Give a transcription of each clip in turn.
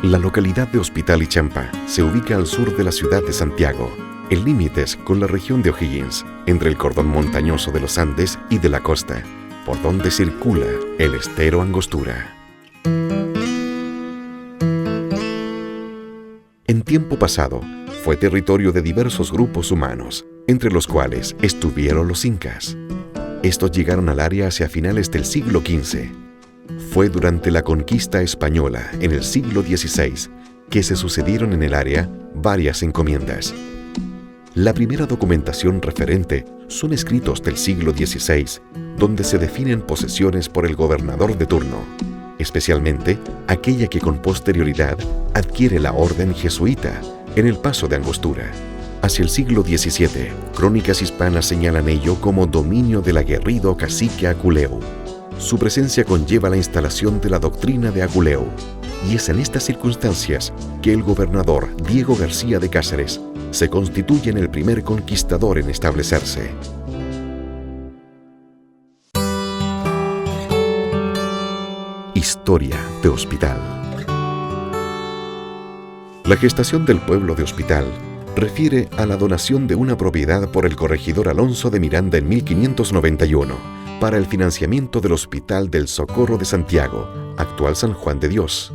La localidad de Hospital y Champa se ubica al sur de la ciudad de Santiago, en límites con la región de O'Higgins, entre el cordón montañoso de los Andes y de la costa, por donde circula el estero Angostura. En tiempo pasado, fue territorio de diversos grupos humanos, entre los cuales estuvieron los incas. Estos llegaron al área hacia finales del siglo XV. Fue durante la conquista española, en el siglo XVI, que se sucedieron en el área varias encomiendas. La primera documentación referente son escritos del siglo XVI, donde se definen posesiones por el gobernador de turno, especialmente aquella que con posterioridad adquiere la orden jesuita en el Paso de Angostura. Hacia el siglo XVII, crónicas hispanas señalan ello como dominio del aguerrido cacique Aculeu. Su presencia conlleva la instalación de la doctrina de Aculeu, y es en estas circunstancias que el gobernador Diego García de Cáceres se constituye en el primer conquistador en establecerse. Historia de Hospital. La gestación del pueblo de Hospital refiere a la donación de una propiedad por el corregidor Alonso de Miranda en 1591 para el financiamiento del Hospital del Socorro de Santiago, actual San Juan de Dios.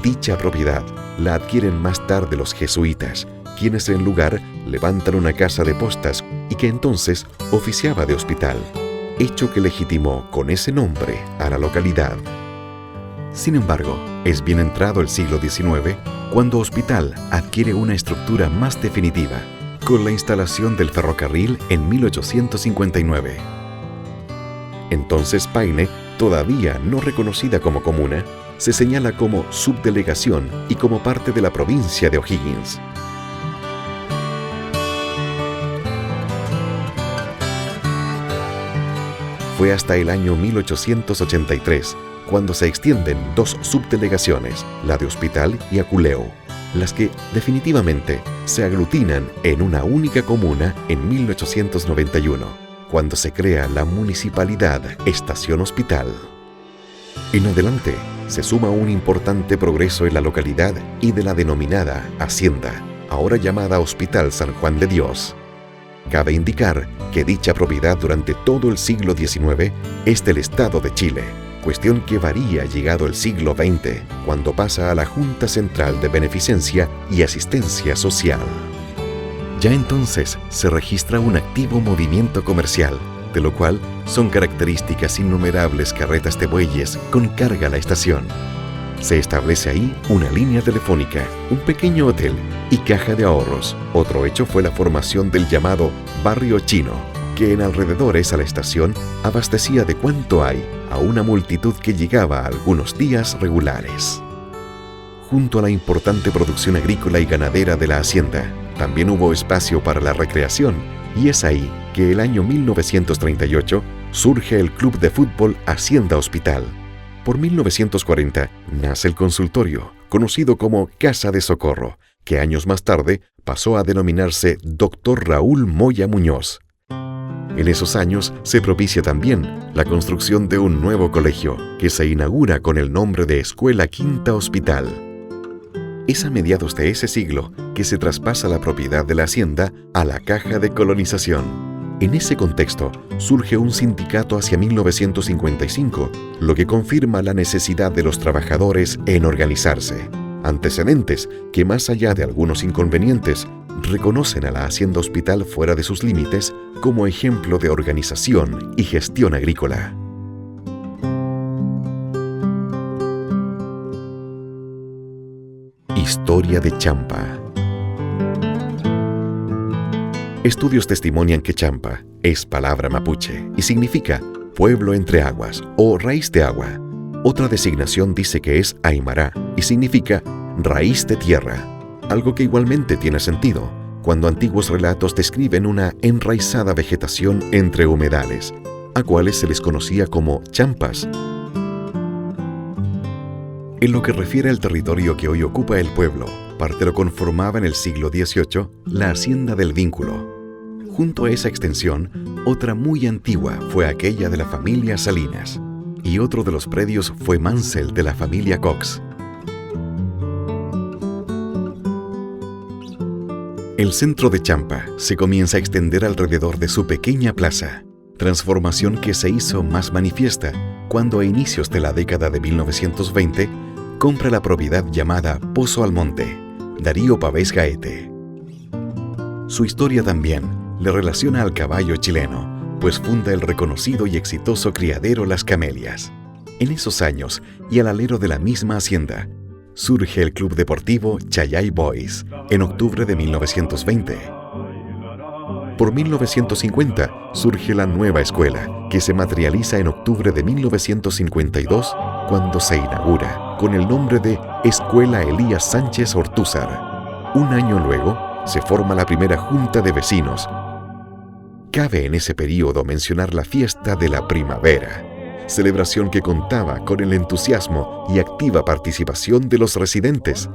Dicha propiedad la adquieren más tarde los jesuitas, quienes en lugar levantan una casa de postas y que entonces oficiaba de hospital, hecho que legitimó con ese nombre a la localidad. Sin embargo, es bien entrado el siglo XIX cuando Hospital adquiere una estructura más definitiva, con la instalación del ferrocarril en 1859. Entonces Paine, todavía no reconocida como comuna, se señala como subdelegación y como parte de la provincia de O'Higgins. Fue hasta el año 1883 cuando se extienden dos subdelegaciones, la de Hospital y Aculeu, las que definitivamente se aglutinan en una única comuna en 1891, cuando se crea la municipalidad Estación Hospital. En adelante se suma un importante progreso en la localidad y de la denominada Hacienda, ahora llamada Hospital San Juan de Dios. Cabe indicar que dicha propiedad durante todo el siglo XIX es del Estado de Chile, cuestión que varía llegado el siglo XX, cuando pasa a la Junta Central de Beneficencia y Asistencia Social. Ya entonces se registra un activo movimiento comercial, de lo cual son características innumerables carretas de bueyes con carga a la estación. Se establece ahí una línea telefónica, un pequeño hotel y caja de ahorros. Otro hecho fue la formación del llamado Barrio Chino, que en alrededores a la estación abastecía de cuanto hay a una multitud que llegaba algunos días regulares. Junto a la importante producción agrícola y ganadera de la hacienda, también hubo espacio para la recreación, y es ahí que el año 1938 surge el Club de Fútbol Hacienda Hospital. Por 1940 nace el consultorio, conocido como Casa de Socorro, que años más tarde pasó a denominarse Dr. Raúl Moya Muñoz. En esos años se propicia también la construcción de un nuevo colegio, que se inaugura con el nombre de Escuela Quinta Hospital. Es a mediados de ese siglo que se traspasa la propiedad de la hacienda a la Caja de Colonización. En ese contexto surge un sindicato hacia 1955, lo que confirma la necesidad de los trabajadores en organizarse. Antecedentes que, más allá de algunos inconvenientes, reconocen a la Hacienda Hospital fuera de sus límites como ejemplo de organización y gestión agrícola. Historia de Champa. Estudios testimonian que Champa es palabra mapuche y significa pueblo entre aguas o raíz de agua. Otra designación dice que es Aymara y significa raíz de tierra, algo que igualmente tiene sentido cuando antiguos relatos describen una enraizada vegetación entre humedales, a cuales se les conocía como champas. En lo que refiere al territorio que hoy ocupa el pueblo, parte lo conformaba en el siglo XVIII la Hacienda del Vínculo. Junto a esa extensión, otra muy antigua fue aquella de la familia Salinas, y otro de los predios fue Mansell de la familia Cox. El centro de Champa se comienza a extender alrededor de su pequeña plaza, transformación que se hizo más manifiesta cuando a inicios de la década de 1920 compra la propiedad llamada Pozo Almonte, Darío Pavés Gaete. Su historia también le relaciona al caballo chileno, pues funda el reconocido y exitoso criadero Las Camelias. En esos años, y al alero de la misma hacienda, surge el club deportivo Chayay Boys, en octubre de 1920. Por 1950 surge la nueva escuela, que se materializa en octubre de 1952, cuando se inaugura con el nombre de Escuela Elías Sánchez Ortúzar. Un año luego, se forma la primera junta de vecinos. Cabe en ese periodo mencionar la fiesta de la primavera, celebración que contaba con el entusiasmo y activa participación de los residentes.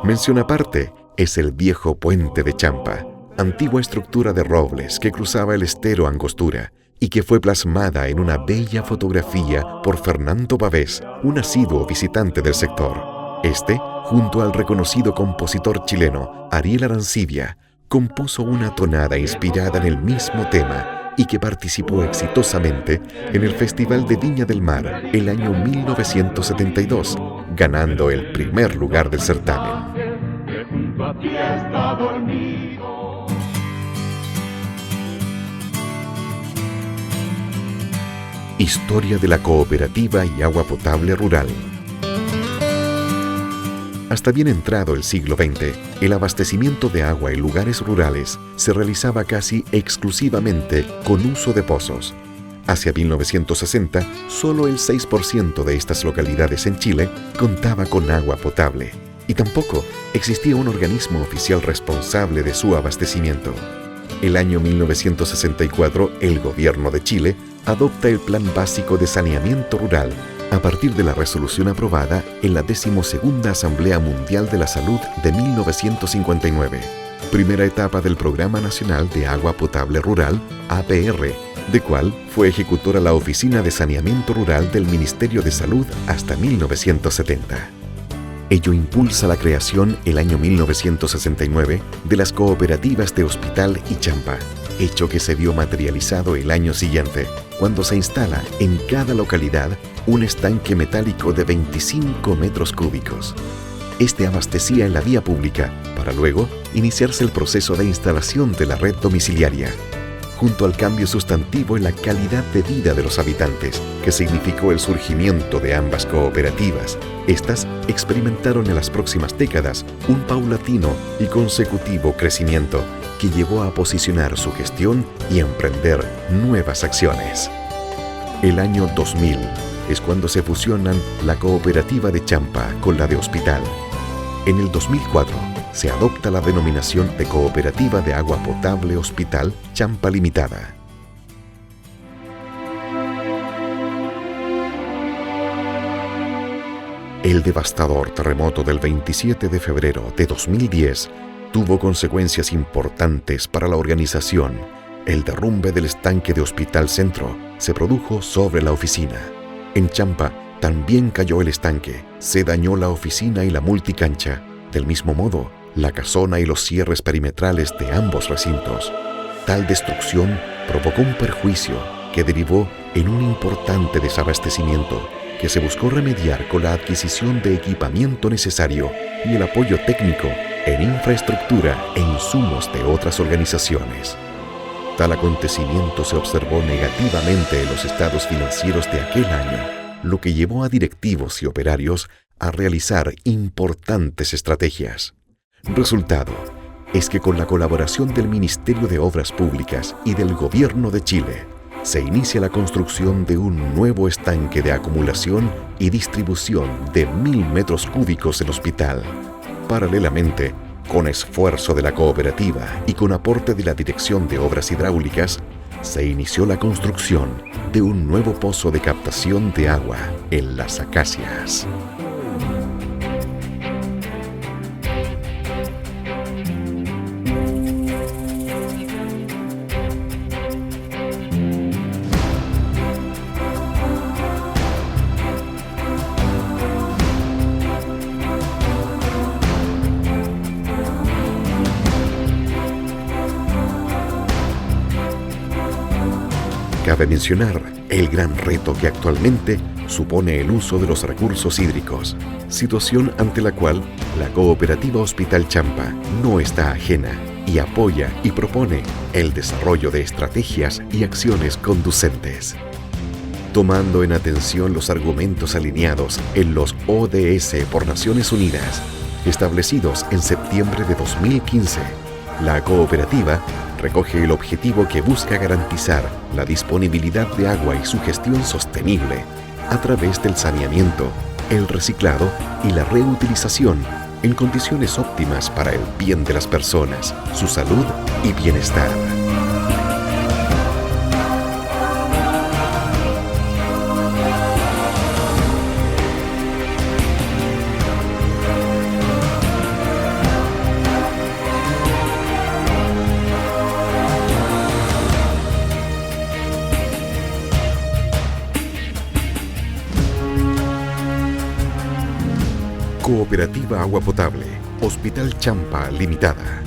Mención aparte es el viejo puente de Champa, antigua estructura de robles que cruzaba el estero Angostura y que fue plasmada en una bella fotografía por Fernando Pavés, un asiduo visitante del sector. Este, junto al reconocido compositor chileno Ariel Arancibia, compuso una tonada inspirada en el mismo tema y que participó exitosamente en el Festival de Viña del Mar el año 1972, ganando el primer lugar del certamen. Historia de la cooperativa y agua potable rural. Hasta bien entrado el siglo XX, el abastecimiento de agua en lugares rurales se realizaba casi exclusivamente con uso de pozos. Hacia 1960, solo el 6% de estas localidades en Chile contaba con agua potable, y tampoco existía un organismo oficial responsable de su abastecimiento. El año 1964, el Gobierno de Chile adopta el Plan Básico de Saneamiento Rural, a partir de la resolución aprobada en la 12ª Asamblea Mundial de la Salud de 1959, primera etapa del Programa Nacional de Agua Potable Rural, APR, de cual fue ejecutora la Oficina de Saneamiento Rural del Ministerio de Salud hasta 1970. Ello impulsa la creación, el año 1969, de las cooperativas de Hospital y Champa, hecho que se vio materializado el año siguiente, cuando se instala en cada localidad un estanque metálico de 25 metros cúbicos. Este abastecía en la vía pública para luego iniciarse el proceso de instalación de la red domiciliaria, junto al cambio sustantivo en la calidad de vida de los habitantes, que significó el surgimiento de ambas cooperativas. Estas experimentaron en las próximas décadas un paulatino y consecutivo crecimiento que llevó a posicionar su gestión y emprender nuevas acciones. El año 2000 es cuando se fusionan la cooperativa de Champa con la de Hospital. En el 2004 se adopta la denominación de Cooperativa de Agua Potable Hospital Champa Limitada. El devastador terremoto del 27 de febrero de 2010 tuvo consecuencias importantes para la organización. El derrumbe del estanque de Hospital Centro se produjo sobre la oficina. En Champa también cayó el estanque, se dañó la oficina y la multicancha. Del mismo modo, la casona y los cierres perimetrales de ambos recintos. Tal destrucción provocó un perjuicio que derivó en un importante desabastecimiento que se buscó remediar con la adquisición de equipamiento necesario y el apoyo técnico en infraestructura e insumos de otras organizaciones. Tal acontecimiento se observó negativamente en los estados financieros de aquel año, lo que llevó a directivos y operarios a realizar importantes estrategias. Resultado es que con la colaboración del Ministerio de Obras Públicas y del Gobierno de Chile, se inicia la construcción de un nuevo estanque de acumulación y distribución de 1000 metros cúbicos del hospital. Paralelamente, con esfuerzo de la cooperativa y con aporte de la Dirección de Obras Hidráulicas, se inició la construcción de un nuevo pozo de captación de agua en Las Acacias. Cabe mencionar el gran reto que actualmente supone el uso de los recursos hídricos, situación ante la cual la Cooperativa Hospital Champa no está ajena y apoya y propone el desarrollo de estrategias y acciones conducentes. Tomando en atención los argumentos alineados en los ODS por Naciones Unidas, establecidos en septiembre de 2015, la cooperativa recoge el objetivo que busca garantizar la disponibilidad de agua y su gestión sostenible a través del saneamiento, el reciclado y la reutilización en condiciones óptimas para el bien de las personas, su salud y bienestar. Cooperativa Agua Potable, Hospital Champa Limitada.